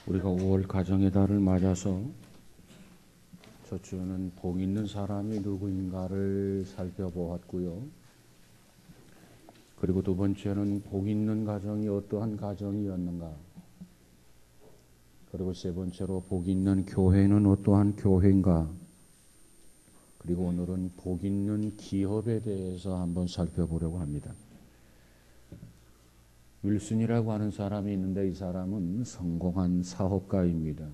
우리가 5월 가정의 달을 맞아서 첫 주는 복 있는 사람이 누구인가를 살펴보았고요. 그리고 두 번째는 복 있는 가정이 어떠한 가정이었는가. 그리고 세 번째로 복 있는 교회는 어떠한 교회인가. 그리고 오늘은 복 있는 기업에 대해서 한번 살펴보려고 합니다. 윌슨이라고 하는 사람이 있는데 이 사람은 성공한 사업가입니다.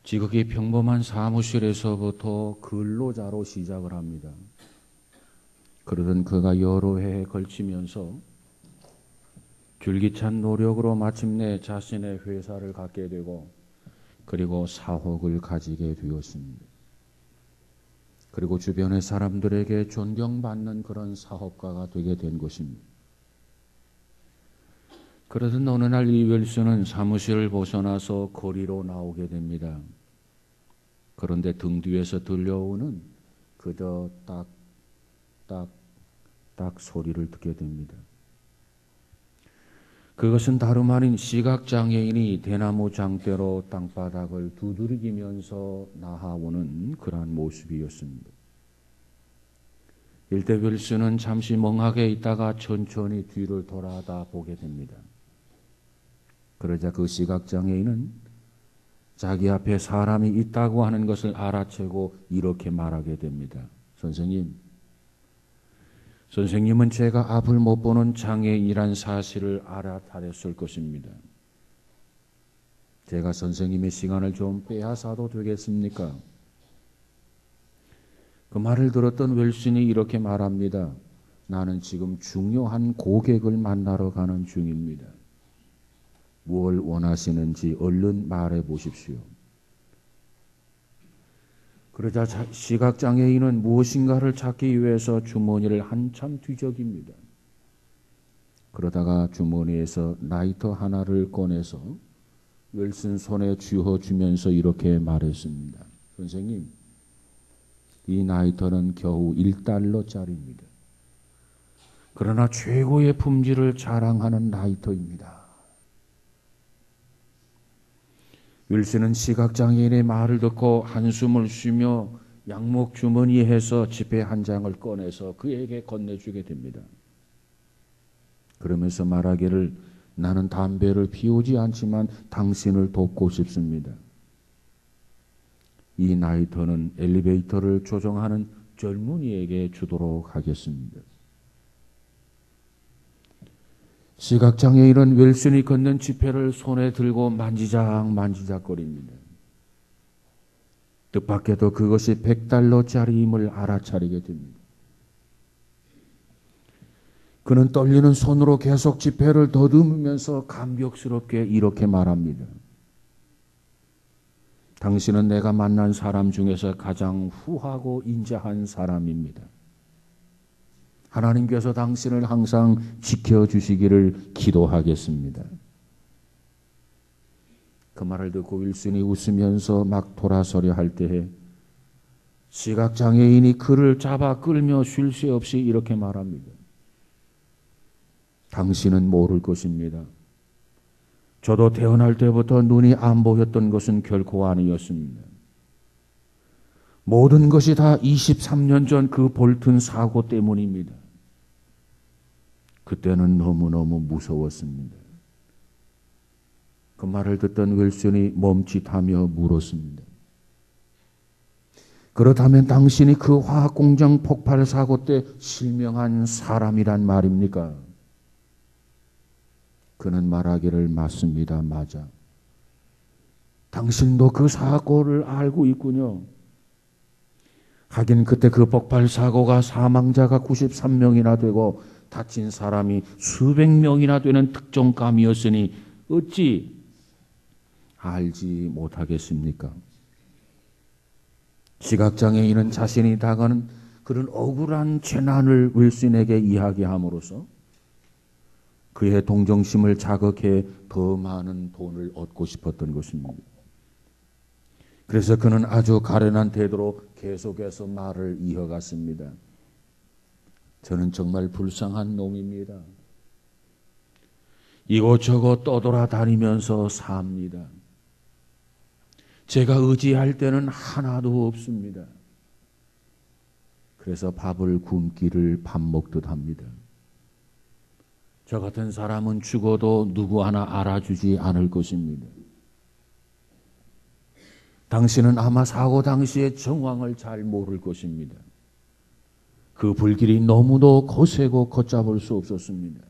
지극히 평범한 사무실에서부터 근로자로 시작을 합니다. 그러던 그가 여러 해에 걸치면서 줄기찬 노력으로 마침내 자신의 회사를 갖게 되고 그리고 사옥을 가지게 되었습니다. 그리고 주변의 사람들에게 존경받는 그런 사업가가 되게 된 것입니다. 그러던 어느 날 이 윌슨은 사무실을 벗어나서 거리로 나오게 됩니다. 그런데 등 뒤에서 들려오는 그저 딱딱딱 소리를 듣게 됩니다. 그것은 다름 아닌 시각장애인이 대나무 장대로 땅바닥을 두드리면서 나아오는 그러한 모습이었습니다. 일대 윌슨은 잠시 멍하게 있다가 천천히 뒤를 돌아다 보게 됩니다. 그러자 그 시각장애인은 자기 앞에 사람이 있다고 하는 것을 알아채고 이렇게 말하게 됩니다. 선생님은 제가 앞을 못 보는 장애인이란 사실을 알아차렸을 것입니다. 제가 선생님의 시간을 좀 빼앗아도 되겠습니까? 그 말을 들었던 윌슨이 이렇게 말합니다. 나는 지금 중요한 고객을 만나러 가는 중입니다. 무엇을 원하시는지 얼른 말해 보십시오. 그러자 시각장애인은 무엇인가를 찾기 위해서 주머니를 한참 뒤적입니다. 그러다가 주머니에서 라이터 하나를 꺼내서 윌슨 손에 쥐어주면서 이렇게 말했습니다. 선생님, 이 라이터는 겨우 $1짜리입니다. 그러나 최고의 품질을 자랑하는 라이터입니다. 윌슨은 시각장애인의 말을 듣고 한숨을 쉬며 양목 주머니에서 지폐 한 장을 꺼내서 그에게 건네주게 됩니다. 그러면서 말하기를 나는 담배를 피우지 않지만 당신을 돕고 싶습니다. 이 라이터는 엘리베이터를 조종하는 젊은이에게 주도록 하겠습니다. 시각장애인은 윌슨이 건넨 지폐를 손에 들고 만지작거립니다. 뜻밖에도 그것이 $100짜리임을 알아차리게 됩니다. 그는 떨리는 손으로 계속 지폐를 더듬으면서 감격스럽게 이렇게 말합니다. 당신은 내가 만난 사람 중에서 가장 후하고 인자한 사람입니다. 하나님께서 당신을 항상 지켜주시기를 기도하겠습니다. 그 말을 듣고 윌슨이 웃으면서 막 돌아서려 할 때에 시각장애인이 그를 잡아 끌며 쉴 새 없이 이렇게 말합니다. 당신은 모를 것입니다. 저도 태어날 때부터 눈이 안 보였던 것은 결코 아니었습니다. 모든 것이 다 23년 전 그 볼튼 사고 때문입니다. 그때는 너무너무 무서웠습니다. 그 말을 듣던 윌슨이 멈칫하며 물었습니다. 그렇다면 당신이 그 화학공장 폭발 사고 때 실명한 사람이란 말입니까? 그는 말하기를 맞습니다. 맞아. 당신도 그 사고를 알고 있군요. 하긴 그때 그 폭발 사고가 사망자가 93명이나 되고 다친 사람이 수백 명이나 되는 특종감이었으니 어찌 알지 못하겠습니까? 시각장애인은 자신이 당하는 그런 억울한 재난을 윌슨에게 이야기함으로써 그의 동정심을 자극해 더 많은 돈을 얻고 싶었던 것입니다. 그래서 그는 아주 가련한 태도로 계속해서 말을 이어갔습니다. 저는 정말 불쌍한 놈입니다. 이곳저곳 떠돌아다니면서 삽니다. 제가 의지할 때는 하나도 없습니다. 그래서 밥을 굶기를 밥 먹듯 합니다. 저 같은 사람은 죽어도 누구 하나 알아주지 않을 것입니다. 당신은 아마 사고 당시의 정황을 잘 모를 것입니다. 그 불길이 너무도 거세고 걷잡을 수 없었습니다.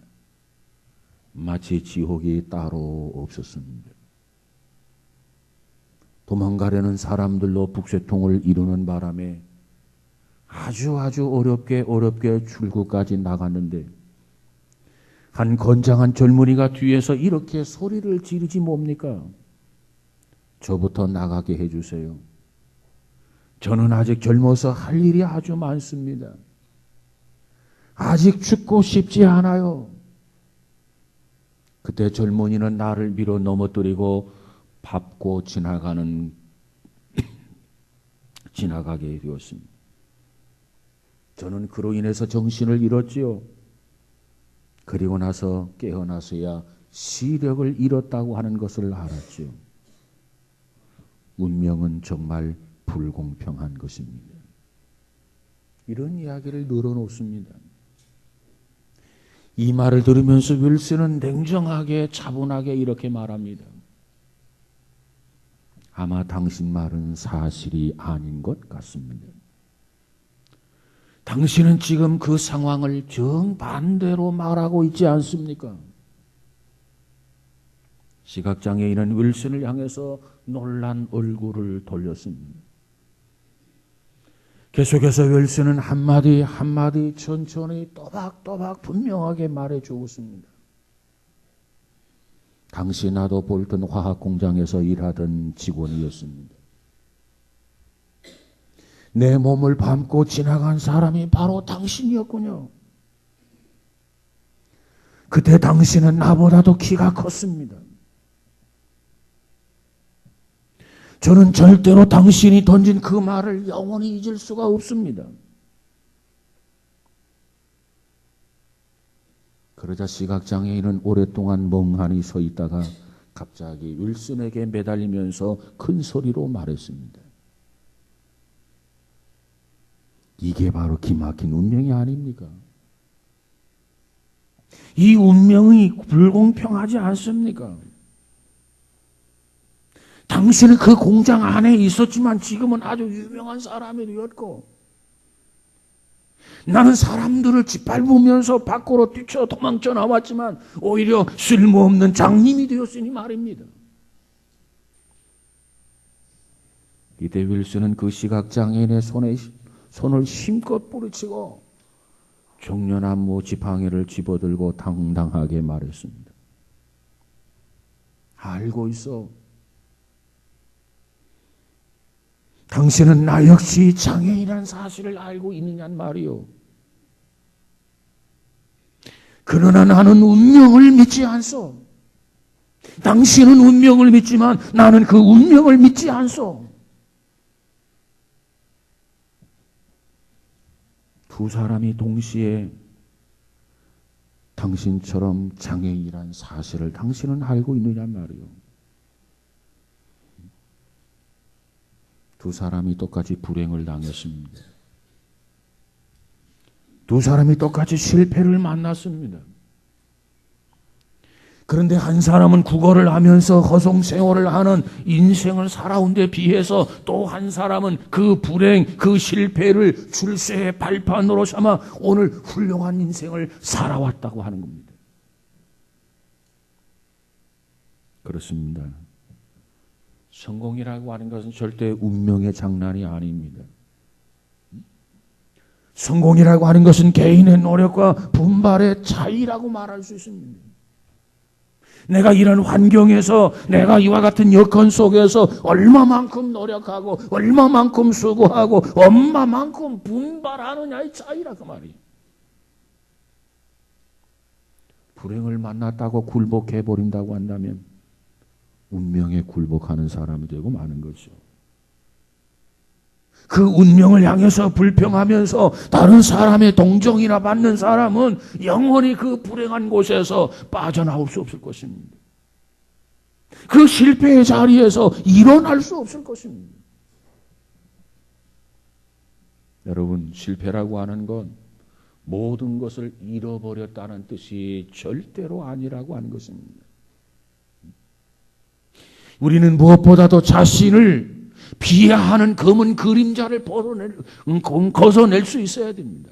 마치 지옥이 따로 없었습니다. 도망가려는 사람들로 북새통을 이루는 바람에 아주 어렵게 출구까지 나갔는데 한 건장한 젊은이가 뒤에서 이렇게 소리를 지르지 뭡니까? 저부터 나가게 해주세요. 저는 아직 젊어서 할 일이 아주 많습니다. 아직 죽고 싶지 않아요. 그때 젊은이는 나를 밀어 넘어뜨리고 밟고 지나가게 되었습니다. 저는 그로 인해서 정신을 잃었지요. 그리고 나서 깨어나서야 시력을 잃었다고 하는 것을 알았지요. 운명은 정말 불공평한 것입니다. 이런 이야기를 늘어놓습니다. 이 말을 들으면서 윌슨은 냉정하게 차분하게 이렇게 말합니다. 아마 당신 말은 사실이 아닌 것 같습니다. 당신은 지금 그 상황을 정반대로 말하고 있지 않습니까? 시각장애인은 윌슨을 향해서 놀란 얼굴을 돌렸습니다. 계속해서 윌슨은 한마디 한마디 천천히 또박또박 분명하게 말해 주었습니다. 당시 나도 볼턴 화학공장에서 일하던 직원이었습니다. 내 몸을 밟고 지나간 사람이 바로 당신이었군요. 그때 당신은 나보다도 키가 컸습니다. 저는 절대로 당신이 던진 그 말을 영원히 잊을 수가 없습니다. 그러자 시각장애인은 오랫동안 멍하니 서 있다가 갑자기 윌슨에게 매달리면서 큰 소리로 말했습니다. 이게 바로 기막힌 운명이 아닙니까? 이 운명이 불공평하지 않습니까? 당신은 그 공장 안에 있었지만 지금은 아주 유명한 사람이 되었고 나는 사람들을 짓밟으면서 밖으로 뛰쳐 도망쳐 나왔지만 오히려 쓸모없는 장님이 되었으니 말입니다. 이때 윌슨은 그 시각장애인의 손을 힘껏 뿌리치고 종려나무 지팡이를 집어들고 당당하게 말했습니다. 알고 있어. 당신은 나 역시 장애인이라는 사실을 알고 있느냐는 말이요. 그러나 나는 운명을 믿지 않소. 당신은 운명을 믿지만 나는 그 운명을 믿지 않소. 두 사람이 동시에 당신처럼 장애인이라는 사실을 당신은 알고 있느냐는 말이요. 두 사람이 똑같이 불행을 당했습니다. 두 사람이 똑같이 실패를 만났습니다. 그런데 한 사람은 국어를 하면서 허송세월을 하는 인생을 살아온 데 비해서 또 한 사람은 그 불행, 그 실패를 출세의 발판으로 삼아 오늘 훌륭한 인생을 살아왔다고 하는 겁니다. 그렇습니다. 성공이라고 하는 것은 절대 운명의 장난이 아닙니다. 성공이라고 하는 것은 개인의 노력과 분발의 차이라고 말할 수 있습니다. 내가 이런 환경에서 내가 이와 같은 여건 속에서 얼마만큼 노력하고 얼마만큼 수고하고 얼마만큼 분발하느냐의 차이라고 말이에요. 불행을 만났다고 굴복해버린다고 한다면 운명에 굴복하는 사람이 되고 마는 것이죠. 그 운명을 향해서 불평하면서 다른 사람의 동정이나 받는 사람은 영원히 그 불행한 곳에서 빠져나올 수 없을 것입니다. 그 실패의 자리에서 일어날 수 없을 것입니다. 여러분, 실패라고 하는 건 모든 것을 잃어버렸다는 뜻이 절대로 아니라고 하는 것입니다. 우리는 무엇보다도 자신을 비하하는 검은 그림자를 벗어낼 수 있어야 됩니다.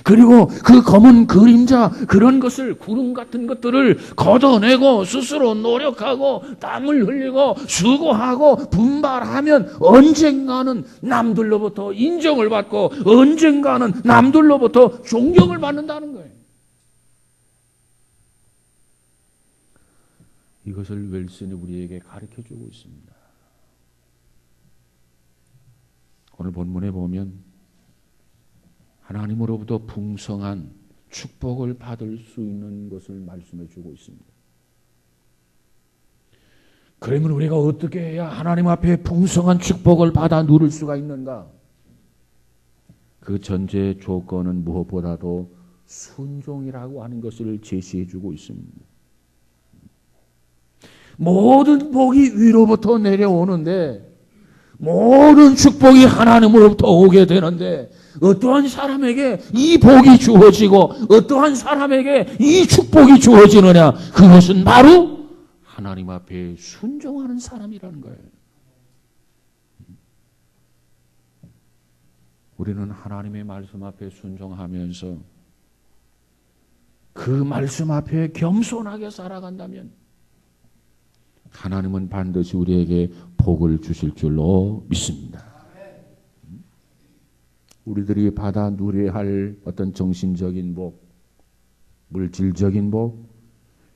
그리고 그 검은 그림자, 그런 것을, 구름 같은 것들을 걷어내고 스스로 노력하고 땀을 흘리고 수고하고 분발하면 언젠가는 남들로부터 인정을 받고 언젠가는 남들로부터 존경을 받는다는 거예요. 이것을 웰슨이 우리에게 가르쳐주고 있습니다. 오늘 본문에 보면 하나님으로부터 풍성한 축복을 받을 수 있는 것을 말씀해 주고 있습니다. 그러면 우리가 어떻게 해야 하나님 앞에 풍성한 축복을 받아 누릴 수가 있는가? 그 전제 조건은 무엇보다도 순종이라고 하는 것을 제시해 주고 있습니다. 모든 복이 위로부터 내려오는데, 모든 축복이 하나님으로부터 오게 되는데, 어떠한 사람에게 이 복이 주어지고 어떠한 사람에게 이 축복이 주어지느냐? 그것은 바로 하나님 앞에 순종하는 사람이라는 거예요. 우리는 하나님의 말씀 앞에 순종하면서 그 말씀 앞에 겸손하게 살아간다면 하나님은 반드시 우리에게 복을 주실 줄로 믿습니다. 우리들이 받아 누려야 할 어떤 정신적인 복, 물질적인 복,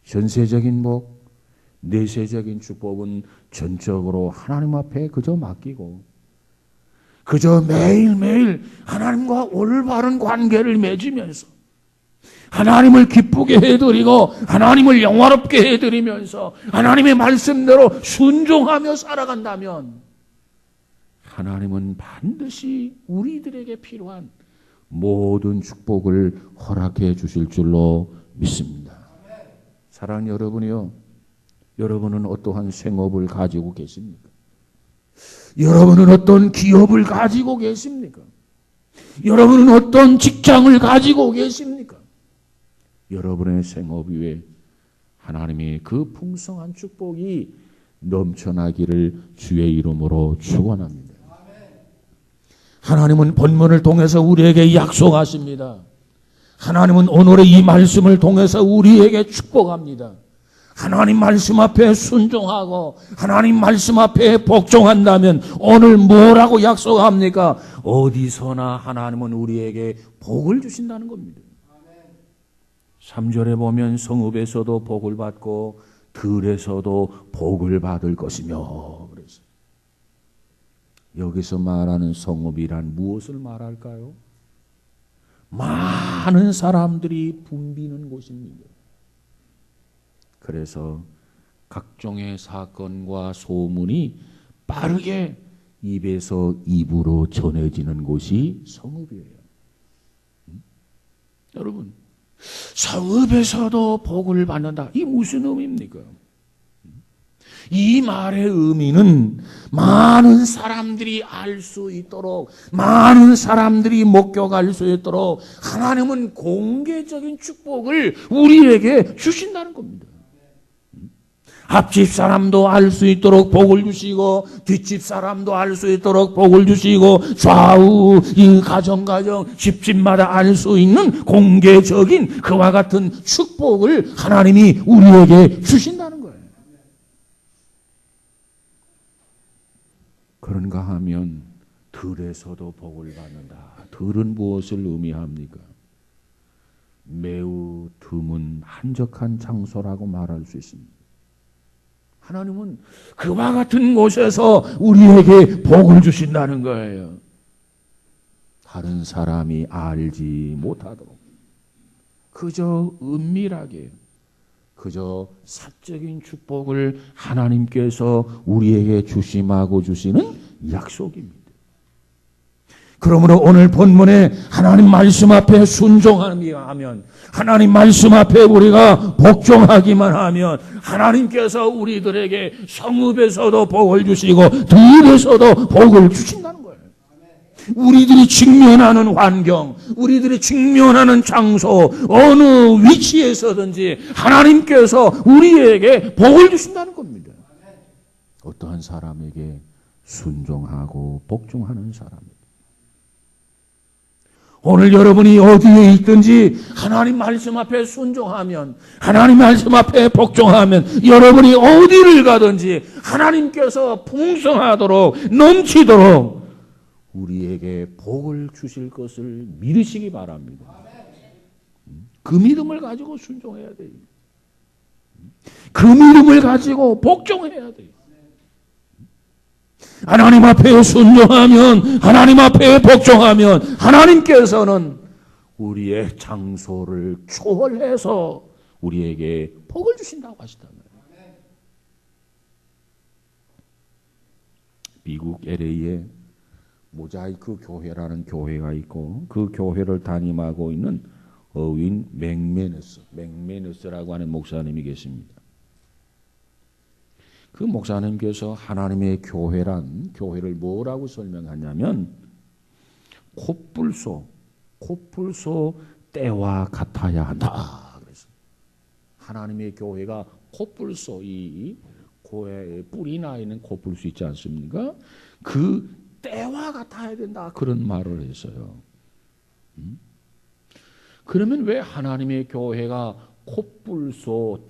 현세적인 복, 내세적인 축복은 전적으로 하나님 앞에 그저 맡기고 그저 매일매일 하나님과 올바른 관계를 맺으면서 하나님을 기쁘게 해드리고 하나님을 영화롭게 해드리면서 하나님의 말씀대로 순종하며 살아간다면 하나님은 반드시 우리들에게 필요한 모든 축복을 허락해 주실 줄로 믿습니다. 사랑하는 여러분이요, 여러분은 어떠한 생업을 가지고 계십니까? 여러분은 어떤 기업을 가지고 계십니까? 여러분은 어떤 직장을 가지고 계십니까? 여러분의 생업 위에 하나님의 그 풍성한 축복이 넘쳐나기를 주의 이름으로 축원합니다. 하나님은 본문을 통해서 우리에게 약속하십니다. 하나님은 오늘의 이 말씀을 통해서 우리에게 축복합니다. 하나님 말씀 앞에 순종하고 하나님 말씀 앞에 복종한다면 오늘 뭐라고 약속합니까? 어디서나 하나님은 우리에게 복을 주신다는 겁니다. 3절에 보면 성읍에서도 복을 받고 들에서도 복을 받을 것이며, 그래서 여기서 말하는 성읍이란 무엇을 말할까요? 많은 사람들이 붐비는 곳입니다. 그래서 각종의 사건과 소문이 빠르게 입에서 입으로 전해지는 곳이 성읍이에요. 여러분, 성읍에서도 복을 받는다. 이 무슨 의미입니까? 이 말의 의미는 많은 사람들이 알 수 있도록, 많은 사람들이 목격할 수 있도록 하나님은 공개적인 축복을 우리에게 주신다는 겁니다. 앞집 사람도 알 수 있도록 복을 주시고 뒷집 사람도 알 수 있도록 복을 주시고 좌우 이 가정 집집마다 알 수 있는 공개적인 그와 같은 축복을 하나님이 우리에게 주신다는 거예요. 그런가 하면 들에서도 복을 받는다. 들은 무엇을 의미합니까? 매우 드문 한적한 장소라고 말할 수 있습니다. 하나님은 그와 같은 곳에서 우리에게 복을 주신다는 거예요. 다른 사람이 알지 못하도록 그저 은밀하게, 그저 사적인 축복을 하나님께서 우리에게 주심하고 주시는 약속입니다. 그러므로 오늘 본문에 하나님 말씀 앞에 순종하면, 하나님 말씀 앞에 우리가 복종하기만 하면 하나님께서 우리들에게 성읍에서도 복을 주시고 들에서도 복을 주신다는 거예요. 우리들이 직면하는 환경, 우리들이 직면하는 장소, 어느 위치에서든지 하나님께서 우리에게 복을 주신다는 겁니다. 어떠한 사람에게 순종하고 복종하는 사람입니다. 오늘 여러분이 어디에 있든지 하나님 말씀 앞에 순종하면, 하나님 말씀 앞에 복종하면 여러분이 어디를 가든지 하나님께서 풍성하도록 넘치도록 우리에게 복을 주실 것을 믿으시기 바랍니다. 그 믿음을 가지고 순종해야 돼요. 그 믿음을 가지고 복종해야 돼요. 하나님 앞에 순종하면, 하나님 앞에 복종하면 하나님께서는 우리의 장소를 초월해서 우리에게 복을 주신다고 하시단 말이에요. 미국 LA에 모자이크 교회라는 교회가 있고 그 교회를 담임하고 있는 어윈 맥메너스라고 하는 목사님이 계십니다. 그 목사님께서 하나님의 교회를 뭐라고 설명하냐면 콧불소 때와 같아야 한다. 그래서 하나님의 교회가 콧불소, 이 고에 뿔이 나 있는 콧불소 있지 않습니까? 그 때와 같아야 된다. 그런 말을 했어요. 그러면 왜 하나님의 교회가 콧불소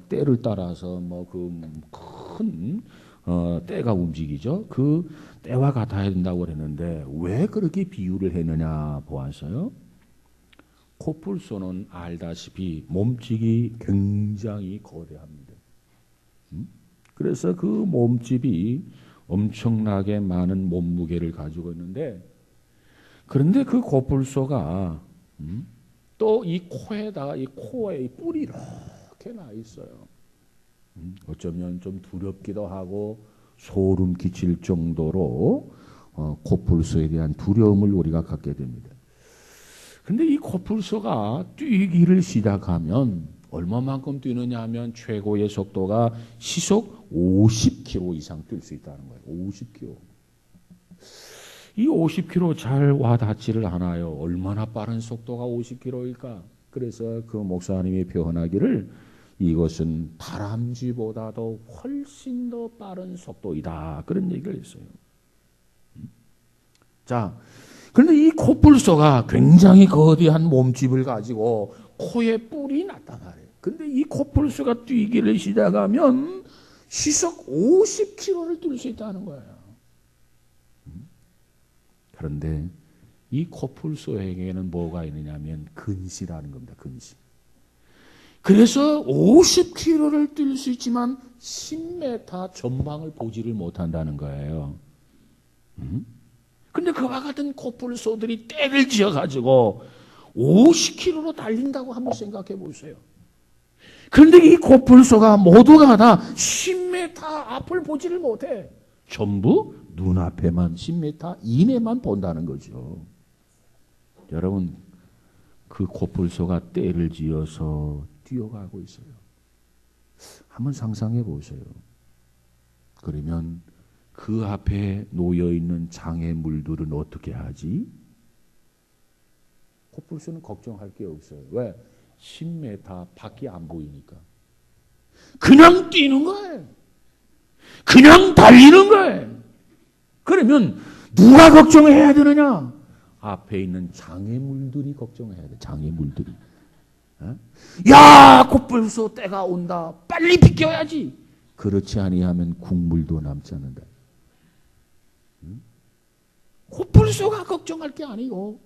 때를 따라서 큰 때가 움직이죠. 그 때와 같아야 된다고 그랬는데 왜 그렇게 비유를 했느냐 보았어요. 콧불소는 알다시피 몸집이 굉장히 거대합니다. 그래서 그 몸집이 엄청나게 많은 몸무게를 가지고 있는데, 그런데 그 콧불소가 또 이 코에다가 이 코에 뿔이 이렇게 나 있어요. 어쩌면 좀 두렵기도 하고 소름 끼칠 정도로 콧불소에 대한 두려움을 우리가 갖게 됩니다. 그런데 이 콧불소가 뛰기를 시작하면 얼마만큼 뛰느냐 하면 최고의 속도가 시속 50km 이상 뛸 수 있다는 거예요. 50km. 이 50km 잘 와닿지를 않아요. 얼마나 빠른 속도가 50km일까? 그래서 그 목사님이 표현하기를 이것은 다람쥐보다도 훨씬 더 빠른 속도이다. 그런 얘기를 했어요. 자, 그런데 이 콧불소가 굉장히 거대한 몸집을 가지고 코에 뿔이 났단 말이에요. 근데 이 콧불소가 뛰기를 시작하면 시속 50km를 뛸 수 있다는 거예요. 그런데 이 콧불소에게는 뭐가 있느냐면 근시라는 겁니다. 근시. 그래서 50km를 뛸 수 있지만 10m 전방을 보지를 못한다는 거예요. 근데 그와 같은 콧불소들이 때를 지어가지고 50km로 달린다고 한번 생각해 보세요. 그런데 이 콧불소가 모두가 다 10m 앞을 보지를 못해. 전부 눈앞에만 10m 이내만 본다는 거죠. 여러분, 그 콧불소가 때를 지어서 뛰어가고 있어요. 한번 상상해 보세요. 그러면 그 앞에 놓여있는 장애물들은 어떻게 하지? 콧불소는 걱정할 게 없어요. 왜? 10m 밖이 안 보이니까. 그냥 뛰는 거예요. 그냥 달리는 거예요. 그러면 누가 걱정해야 되느냐? 앞에 있는 장애물들이 걱정해야 돼. 장애물들이. 야, 콧불소 때가 온다. 빨리 비껴야지. 그렇지 아니하면 국물도 남지 않는다. 콧불소가 걱정할 게 아니고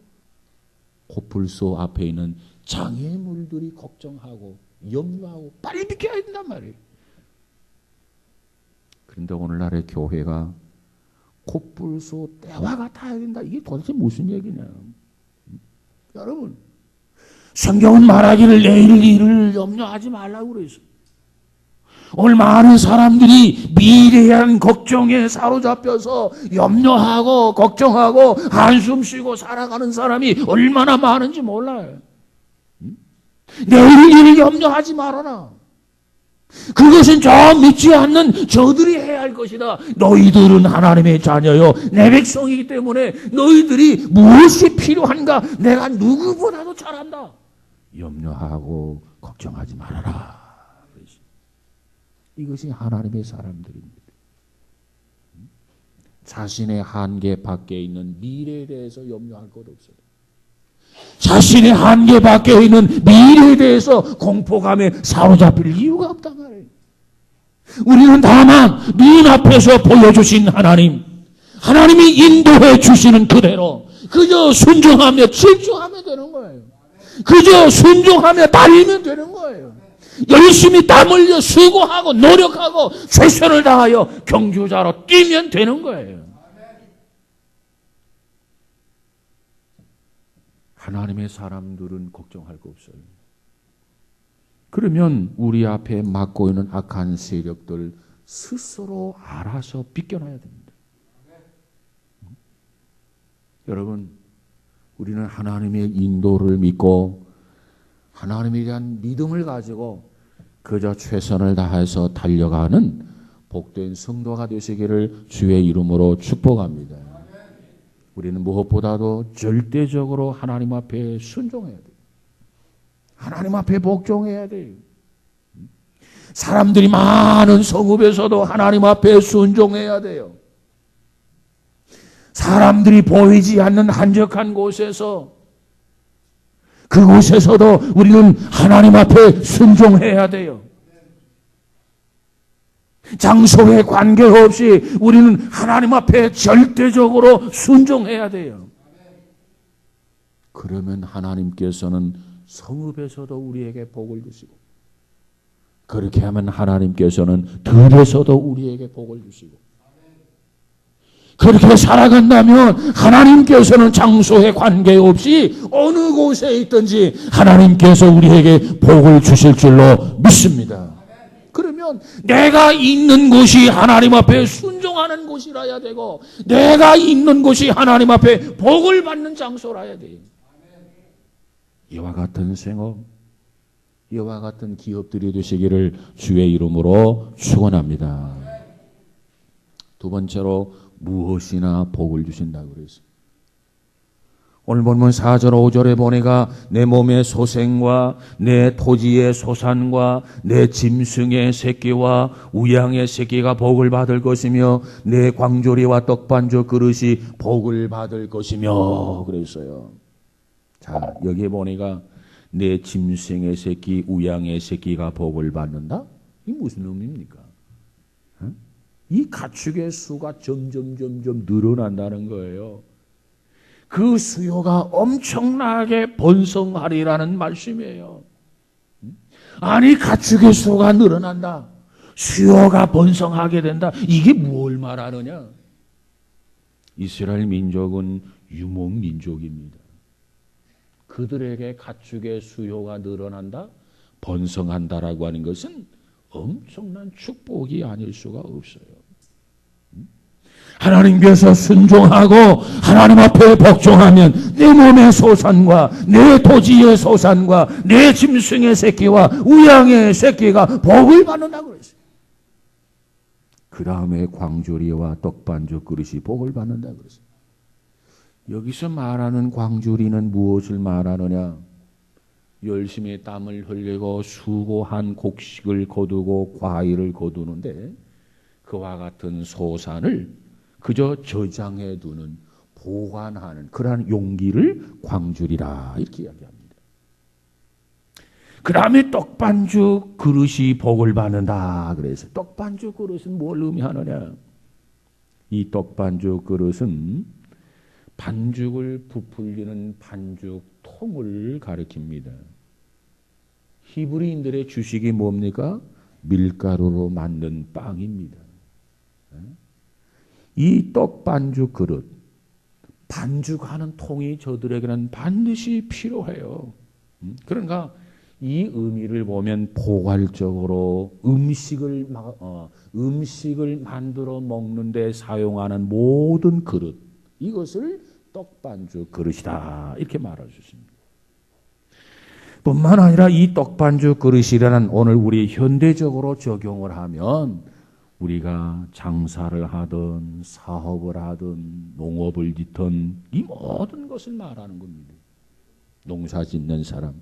콧불소 앞에 있는 장애물들이 걱정하고 염려하고 빨리 비켜야 된단 말이에요. 그런데 오늘날의 교회가 콧불소 때와 같아야 된다. 이게 도대체 무슨 얘기냐? 여러분, 성경은 말하기를 내일 일을 염려하지 말라고 그랬어요. 오늘 많은 사람들이 미래에 대한 걱정에 사로잡혀서 염려하고 걱정하고 한숨 쉬고 살아가는 사람이 얼마나 많은지 몰라요. 내일 일을 염려하지 말아라. 그것은 저 믿지 않는 저들이 해야 할 것이다. 너희들은 하나님의 자녀요 내 백성이기 때문에 너희들이 무엇이 필요한가 내가 누구보다도 잘한다. 염려하고 걱정하지 말아라. 이것이 하나님의 사람들입니다. 자신의 한계 밖에 있는 미래에 대해서 염려할 것 없어요. 자신의 한계 밖에 있는 미래에 대해서 공포감에 사로잡힐 이유가 없단 말이에요. 우리는 다만 눈앞에서 보여주신 하나님, 하나님이 인도해 주시는 그대로 그저 순종하며 질주하면 되는 거예요. 그저 순종하며 달리면 되는 거예요. 열심히 땀 흘려 수고하고 노력하고 최선을 다하여 경주자로 뛰면 되는 거예요. 하나님의 사람들은 걱정할 거 없어요. 그러면 우리 앞에 막고 있는 악한 세력들 스스로 알아서 비껴놔야 됩니다. 여러분, 우리는 하나님의 인도를 믿고 하나님에 대한 믿음을 가지고 그저 최선을 다해서 달려가는 복된 성도가 되시기를 주의 이름으로 축복합니다. 우리는 무엇보다도 절대적으로 하나님 앞에 순종해야 돼요. 하나님 앞에 복종해야 돼요. 사람들이 많은 성읍에서도 하나님 앞에 순종해야 돼요. 사람들이 보이지 않는 한적한 곳에서 그곳에서도 우리는 하나님 앞에 순종해야 돼요. 장소에 관계없이 우리는 하나님 앞에 절대적으로 순종해야 돼요. 그러면 하나님께서는 성읍에서도 우리에게 복을 주시고 그렇게 하면 하나님께서는 들에서도 우리에게 복을 주시고 그렇게 살아간다면 하나님께서는 장소에 관계없이 어느 곳에 있든지 하나님께서 우리에게 복을 주실 줄로 믿습니다. 그러면 내가 있는 곳이 하나님 앞에 순종하는 곳이라야 되고 내가 있는 곳이 하나님 앞에 복을 받는 장소라야 돼요. 이와 같은 생업, 이와 같은 기업들이 되시기를 주의 이름으로 축원합니다. 두 번째로 무엇이나 복을 주신다고 그랬어요. 오늘 본문 4절 5절에 보니까 내 몸의 소생과 내 토지의 소산과 내 짐승의 새끼와 우양의 새끼가 복을 받을 것이며 내 광조리와 떡반죽 그릇이 복을 받을 것이며 그랬어요. 자, 여기에 보니까 내 짐승의 새끼, 우양의 새끼가 복을 받는다? 이게 무슨 의미입니까? 이 가축의 수가 점점 늘어난다는 거예요. 그 수요가 엄청나게 번성하리라는 말씀이에요. 아니 가축의 수가 늘어난다. 수요가 번성하게 된다. 이게 뭘 말하느냐? 이스라엘 민족은 유목민족입니다. 그들에게 가축의 수요가 늘어난다, 번성한다라고 하는 것은 엄청난 축복이 아닐 수가 없어요. 하나님께서 순종하고 하나님 앞에 복종하면 내 몸의 소산과 내 토지의 소산과 내 짐승의 새끼와 우양의 새끼가 복을 받는다고 그랬어요. 그 다음에 광주리와 떡반죽 그릇이 복을 받는다고 그랬어요. 여기서 말하는 광주리는 무엇을 말하느냐? 열심히 땀을 흘리고 수고한 곡식을 거두고 과일을 거두는데 그와 같은 소산을 그저 저장해 두는 보관하는 그러한 용기를 광주리라 이렇게 이야기합니다. 그 다음에 떡반죽 그릇이 복을 받는다 그래서 떡반죽 그릇은 뭘 의미하느냐? 이 떡반죽 그릇은 반죽을 부풀리는 반죽통을 가리킵니다. 히브리인들의 주식이 뭡니까? 밀가루로 만든 빵입니다. 이 떡반죽 그릇, 반죽하는 통이 저들에게는 반드시 필요해요. 그러니까 이 의미를 보면 포괄적으로 음식을 만들어 먹는 데 사용하는 모든 그릇, 이것을 떡반주 그릇이다 이렇게 말할 수 있습니다. 뿐만 아니라 이 떡반주 그릇이라는 오늘 우리 현대적으로 적용을 하면 우리가 장사를 하든 사업을 하든 농업을 짓든 이 모든 것을 말하는 겁니다. 농사 짓는 사람,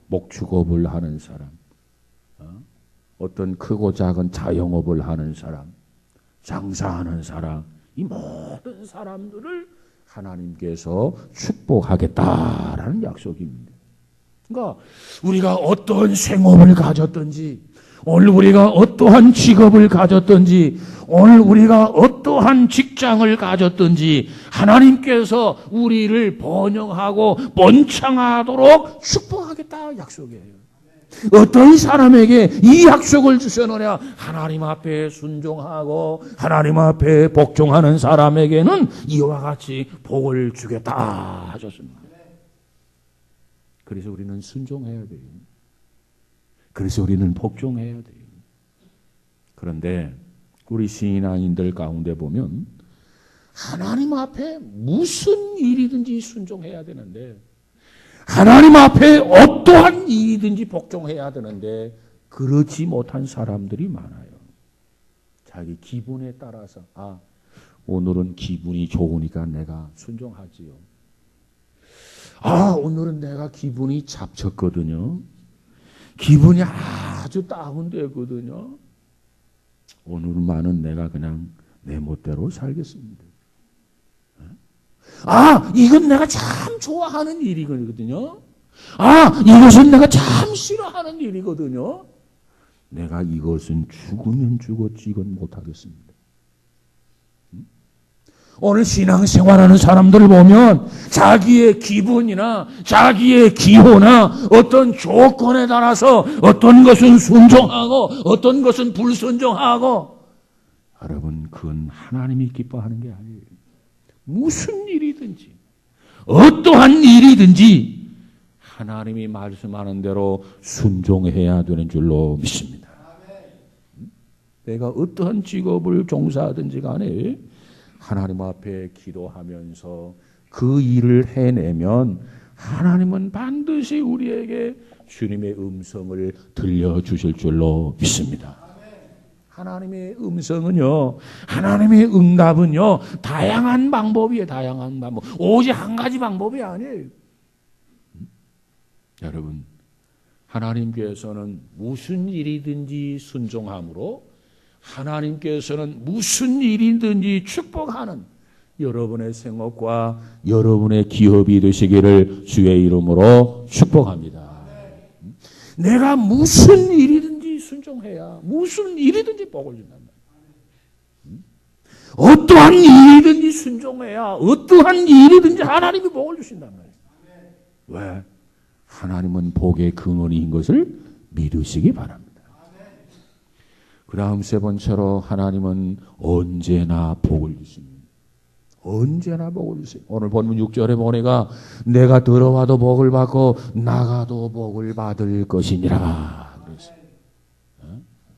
목축업을 하는 사람, 어떤 크고 작은 자영업을 하는 사람, 장사하는 사람, 이 모든 사람들을 하나님께서 축복하겠다라는 약속입니다. 그러니까 우리가 어떠한 생업을 가졌든지, 오늘 우리가 어떠한 직업을 가졌든지, 오늘 우리가 어떠한 직장을 가졌든지 하나님께서 우리를 번영하고 번창하도록 축복하겠다 약속이에요. 어떤 사람에게 이 약속을 주셨느냐? 하나님 앞에 순종하고 하나님 앞에 복종하는 사람에게는 이와 같이 복을 주겠다 하셨습니다. 그래서 우리는 순종해야 돼요. 그래서 우리는 복종해야 돼요. 그런데 우리 신앙인들 가운데 보면 하나님 앞에 무슨 일이든지 순종해야 되는데, 하나님 앞에 어떠한 일이든지 복종해야 되는데 그렇지 못한 사람들이 많아요. 자기 기분에 따라서 오늘은 기분이 좋으니까 내가 순종하지요. 오늘은 내가 기분이 잡쳤거든요. 기분이 아주 다운되거든요. 오늘만은 내가 그냥 내 멋대로 살겠습니다. 이건 내가 참 좋아하는 일이거든요. 이것은 내가 참 싫어하는 일이거든요. 내가 이것은 죽으면 죽었지 이건 못하겠습니다. 오늘 신앙생활하는 사람들을 보면 자기의 기분이나 자기의 기호나 어떤 조건에 따라서 어떤 것은 순종하고 어떤 것은 불순종하고, 여러분 그건 하나님이 기뻐하는 게 아니에요. 무슨 일이든지 어떠한 일이든지 하나님이 말씀하는 대로 순종해야 되는 줄로 믿습니다. 내가 어떠한 직업을 종사하든지 간에 하나님 앞에 기도하면서 그 일을 해내면 하나님은 반드시 우리에게 주님의 음성을 들려주실 줄로 믿습니다. 하나님의 음성은요, 하나님의 응답은요, 다양한 방법이에요. 다양한 방법. 오직 한 가지 방법이 아니에요. 여러분, 하나님께서는 무슨 일이든지 순종함으로 하나님께서는 무슨 일이든지 축복하는 여러분의 생업과 여러분의 기업이 되시기를 주의 이름으로 축복합니다. 내가 무슨 일이든지 순종해야 무슨 일이든지 복을 준단 말이에요. 어떠한 일이든지 순종해야 어떠한 일이든지 하나님이 복을 주신단 말이에요. 왜? 하나님은 복의 근원인 것을 믿으시기 바랍니다. 그 다음 세 번째로 하나님은 언제나 복을 주십니다. 언제나 복을 주세요. 오늘 본문 6절에 보니까 내가 들어와도 복을 받고 나가도 복을 받을 것이니라 그랬어요.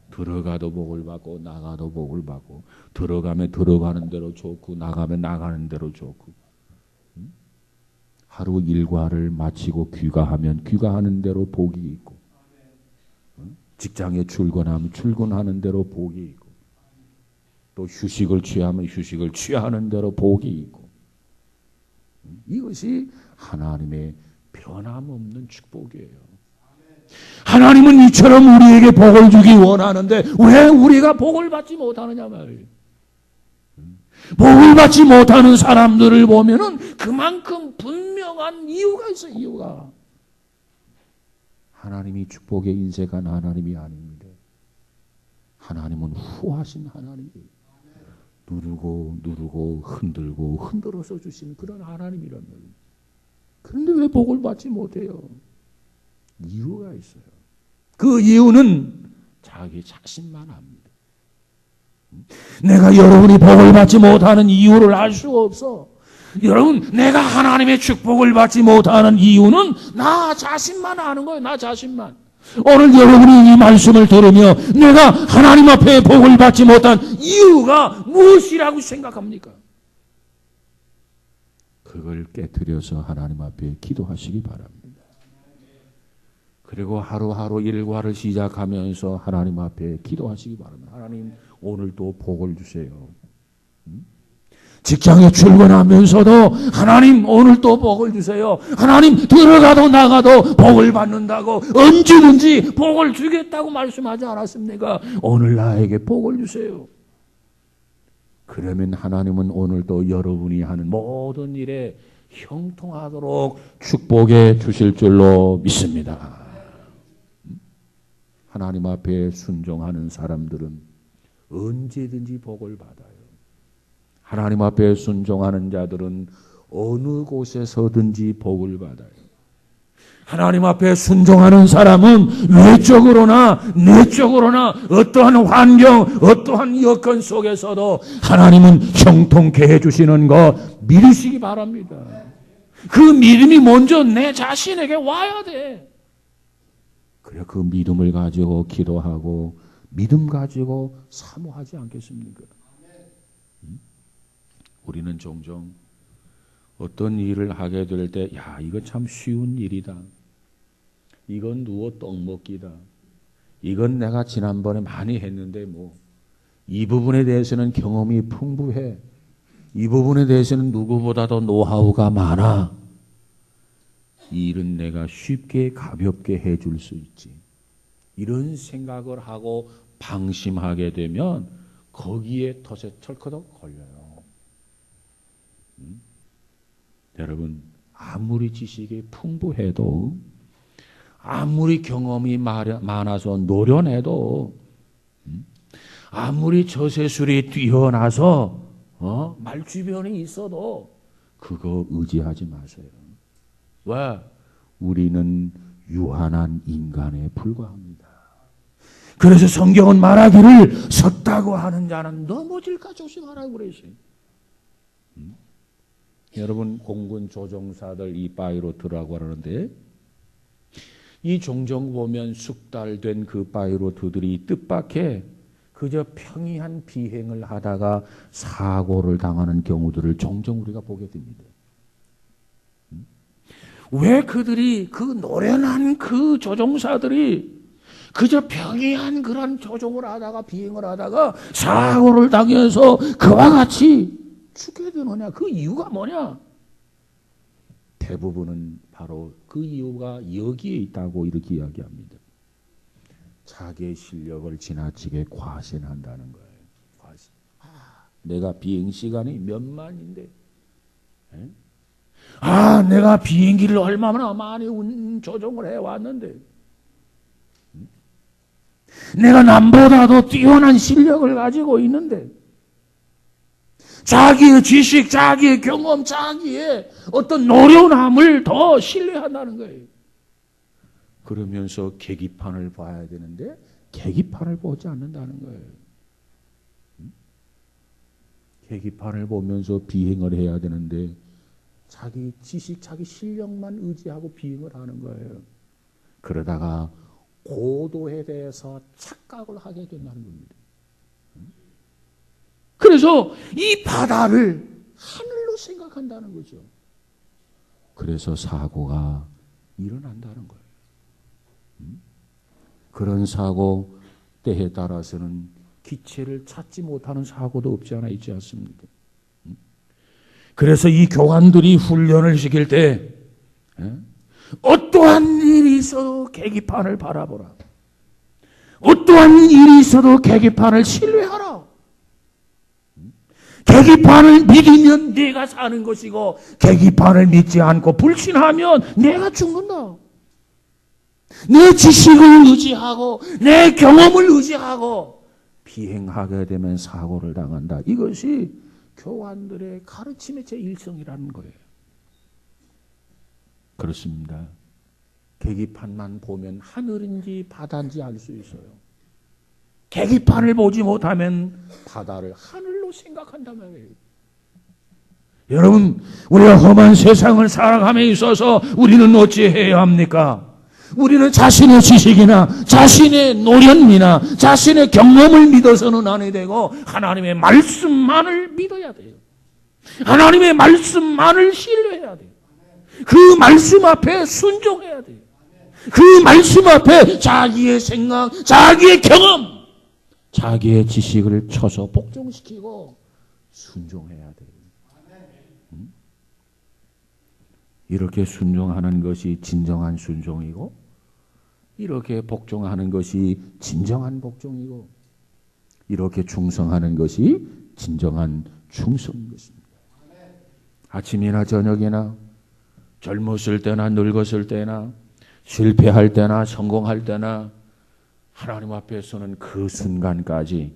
들어가도 복을 받고 나가도 복을 받고, 들어가면 들어가는 대로 좋고 나가면 나가는 대로 좋고, 하루 일과를 마치고 귀가하면 귀가하는 대로 복이 있고, 직장에 출근하면 출근하는 대로 복이 있고, 또 휴식을 취하면 휴식을 취하는 대로 복이 있고, 이것이 하나님의 변함없는 축복이에요. 하나님은 이처럼 우리에게 복을 주기 원하는데 왜 우리가 복을 받지 못하느냐 말이에요. 복을 받지 못하는 사람들을 보면은 그만큼 분명한 이유가 있어요. 이유가. 하나님이 축복의 인색한 하나님이 아닙니다. 하나님은 후하신 하나님이에요. 누르고 흔들고 흔들어서 주신 그런 하나님이란 말이에요. 그런데 왜 복을 받지 못해요? 이유가 있어요. 그 이유는 자기 자신만 압니다. 내가 여러분이 복을 받지 못하는 이유를 알 수가 없어. 여러분, 내가 하나님의 축복을 받지 못하는 이유는 나 자신만 아는 거예요. 나 자신만. 오늘 여러분이 이 말씀을 들으며 내가 하나님 앞에 복을 받지 못한 이유가 무엇이라고 생각합니까? 그걸 깨트려서 하나님 앞에 기도하시기 바랍니다. 그리고 하루하루 일과를 시작하면서 하나님 앞에 기도하시기 바랍니다. 하나님, 오늘도 복을 주세요. 직장에 출근하면서도 하나님, 오늘도 복을 주세요. 하나님, 들어가도 나가도 복을 받는다고 언제든지 복을 주겠다고 말씀하지 않았습니까? 오늘 나에게 복을 주세요. 그러면 하나님은 오늘도 여러분이 하는 모든 일에 형통하도록 축복해 주실 줄로 믿습니다. 하나님 앞에 순종하는 사람들은 언제든지 복을 받아요. 하나님 앞에 순종하는 자들은 어느 곳에서든지 복을 받아요. 하나님 앞에 순종하는 사람은 외적으로나 내적으로나 어떠한 환경, 어떠한 여건 속에서도 하나님은 형통케 해주시는 거 믿으시기 바랍니다. 그 믿음이 먼저 내 자신에게 와야 돼. 그래, 그 믿음을 가지고 기도하고 믿음 가지고 사모하지 않겠습니까? 우리는 종종 어떤 일을 하게 될 때, 야, 이거 참 쉬운 일이다. 이건 누워 떡 먹기다. 이건 내가 지난번에 많이 했는데 이 부분에 대해서는 경험이 풍부해. 이 부분에 대해서는 누구보다도 노하우가 많아. 이 일은 내가 쉽게 가볍게 해줄 수 있지. 이런 생각을 하고 방심하게 되면 거기에 덫에 철커덕 걸려요. 여러분, 아무리 지식이 풍부해도, 아무리 경험이 많아서 노련해도, 아무리 저세술이 뛰어나서 말주변이 있어도 그거 의지하지 마세요. 왜? 우리는 유한한 인간에 불과합니다. 그래서 성경은 말하기를 섰다고 하는 자는 넘어질까 조심하라고 그랬어요. 여러분, 공군 조종사들 이 파이로트라고 하는데, 이 종종 보면 숙달된 그 파이로트들이 뜻밖의 그저 평이한 비행을 하다가 사고를 당하는 경우들을 종종 우리가 보게 됩니다. 왜 그들이, 그 노련한 그 조종사들이 그저 평이한 그런 조종을 하다가 비행을 하다가 사고를 당해서 그와 같이 죽게 되느냐? 그 이유가 뭐냐? 대부분은 바로 그 이유가 여기에 있다고 이렇게 이야기합니다. 자기의 실력을 지나치게 과신한다는 거예요. 과신. 내가 비행 시간이 몇만인데, 내가 비행기를 얼마나 많이 조종을 해왔는데, 내가 남보다도 뛰어난 실력을 가지고 있는데, 자기의 지식, 자기의 경험, 자기의 어떤 노련함을 더 신뢰한다는 거예요. 그러면서 계기판을 봐야 되는데 계기판을 보지 않는다는 거예요. 계기판을 보면서 비행을 해야 되는데 자기 지식, 자기 실력만 의지하고 비행을 하는 거예요. 그러다가 고도에 대해서 착각을 하게 된다는 겁니다. 그래서 이 바다를 하늘로 생각한다는 거죠. 그래서 사고가 일어난다는 거예요. 그런 사고 때에 따라서는 기체를 찾지 못하는 사고도 없지 않아 있지 않습니까? 그래서 이 교관들이 훈련을 시킬 때 어떠한 일이 있어도 계기판을 바라보라. 어떠한 일이 있어도 계기판을 신뢰하라. 계기판을 믿으면 내가 사는 것이고 계기판을 믿지 않고 불신하면 내가 죽는다. 내 지식을 의지하고 내 경험을 의지하고 비행하게 되면 사고를 당한다. 이것이 교관들의 가르침의 제1성이라는 거예요. 그렇습니다. 계기판만 보면 하늘인지 바다인지 알 수 있어요. 계기판을 보지 못하면 바다를 하늘로 생각한단 말이에요. 여러분, 우리가 험한 세상을 살아감에 있어서 우리는 어찌해야 합니까? 우리는 자신의 지식이나 자신의 노련미나 자신의 경험을 믿어서는 안 되고 하나님의 말씀만을 믿어야 돼요. 하나님의 말씀만을 신뢰해야 돼요. 그 말씀 앞에 순종해야 돼요. 그 말씀 앞에 자기의 생각, 자기의 경험, 자기의 지식을 쳐서 복종시키고 순종해야 돼요. 이렇게 순종하는 것이 진정한 순종이고, 이렇게 복종하는 것이 진정한 복종이고, 이렇게 충성하는 것이 진정한 충성인 것입니다. 아침이나 저녁이나 젊었을 때나 늙었을 때나 실패할 때나 성공할 때나 하나님 앞에서는 그 순간까지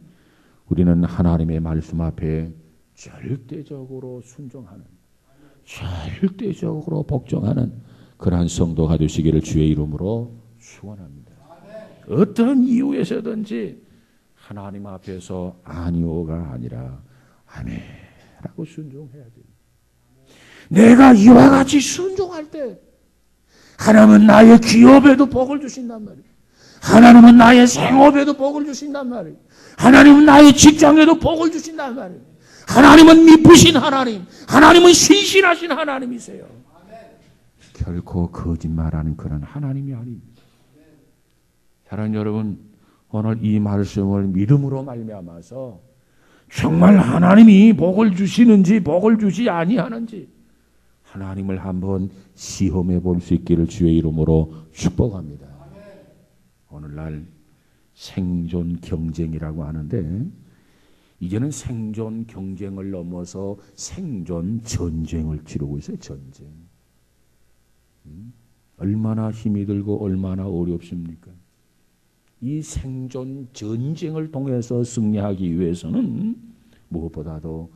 우리는 하나님의 말씀 앞에 절대적으로 순종하는, 절대적으로 복종하는 그러한 성도가 되시기를 주의 이름으로 축원합니다. 어떤 이유에서든지 하나님 앞에서 아니오가 아니라 아멘라고 순종해야 됩니다. 내가 이와 같이 순종할 때 하나님은 나의 기업에도 복을 주신단 말이에요. 하나님은 나의 생업에도 복을 주신단 말이에요. 하나님은 나의 직장에도 복을 주신단 말이에요. 하나님은 미쁘신 하나님, 하나님은 신실하신 하나님이세요. 결코 거짓말하는 그런 하나님이 아닙니다. 사랑하는 여러분, 오늘 이 말씀을 믿음으로 말미암아서 정말 하나님이 복을 주시는지 복을 주지 아니하는지 하나님을 한번 시험해 볼 수 있기를 주의 이름으로 축복합니다. 오늘날 생존 경쟁이라고 하는데 이제는 생존 경쟁을 넘어서 생존 전쟁을 치르고 있어요. 전쟁. 얼마나 힘이 들고 얼마나 어렵습니까? 이 생존 전쟁을 통해서 승리하기 위해서는 무엇보다도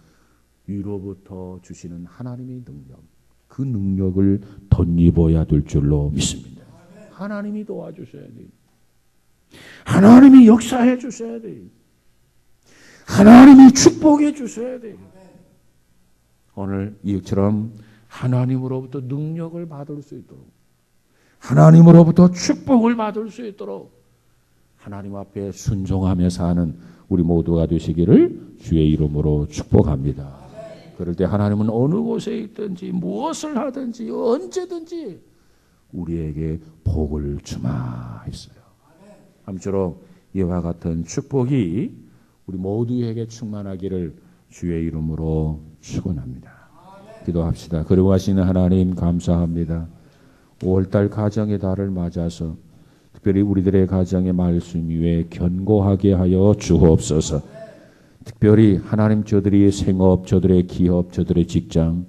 위로부터 주시는 하나님의 능력, 그 능력을 덧입어야 될 줄로 믿습니다. 하나님이 도와주셔야 돼요. 하나님이 역사해 주셔야 돼요. 하나님이 축복해 주셔야 돼요. 오늘 이처럼 하나님으로부터 능력을 받을 수 있도록, 하나님으로부터 축복을 받을 수 있도록 하나님 앞에 순종하며 사는 우리 모두가 되시기를 주의 이름으로 축복합니다. 그럴 때 하나님은 어느 곳에 있든지 무엇을 하든지 언제든지 우리에게 복을 주마 했어요. 아무쪼록 이와 같은 축복이 우리 모두에게 충만하기를 주의 이름으로 축원합니다. 기도합시다. 그리워하시는 하나님 감사합니다. 5월달 가정의 달을 맞아서 특별히 우리들의 가정의 말씀 위에 견고하게 하여 주옵소서. 특별히 하나님 저들의 생업, 저들의 기업, 저들의 직장,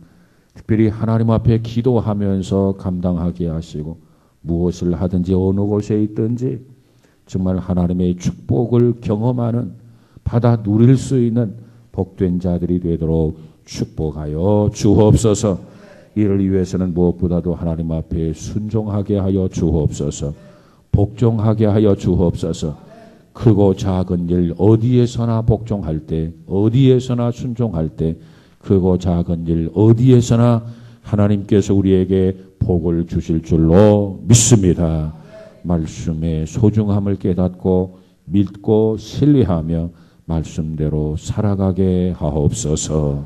특별히 하나님 앞에 기도하면서 감당하게 하시고 무엇을 하든지 어느 곳에 있든지 정말 하나님의 축복을 경험하는, 받아 누릴 수 있는 복된 자들이 되도록 축복하여 주옵소서. 이를 위해서는 무엇보다도 하나님 앞에 순종하게 하여 주옵소서. 복종하게 하여 주옵소서. 크고 작은 일 어디에서나 복종할 때, 어디에서나 순종할 때, 크고 작은 일 어디에서나 하나님께서 우리에게 복을 주실 줄로 믿습니다. 말씀의 소중함을 깨닫고 믿고 신뢰하며 말씀대로 살아가게 하옵소서.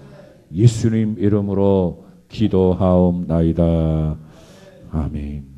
예수님 이름으로 기도하옵나이다. 아멘.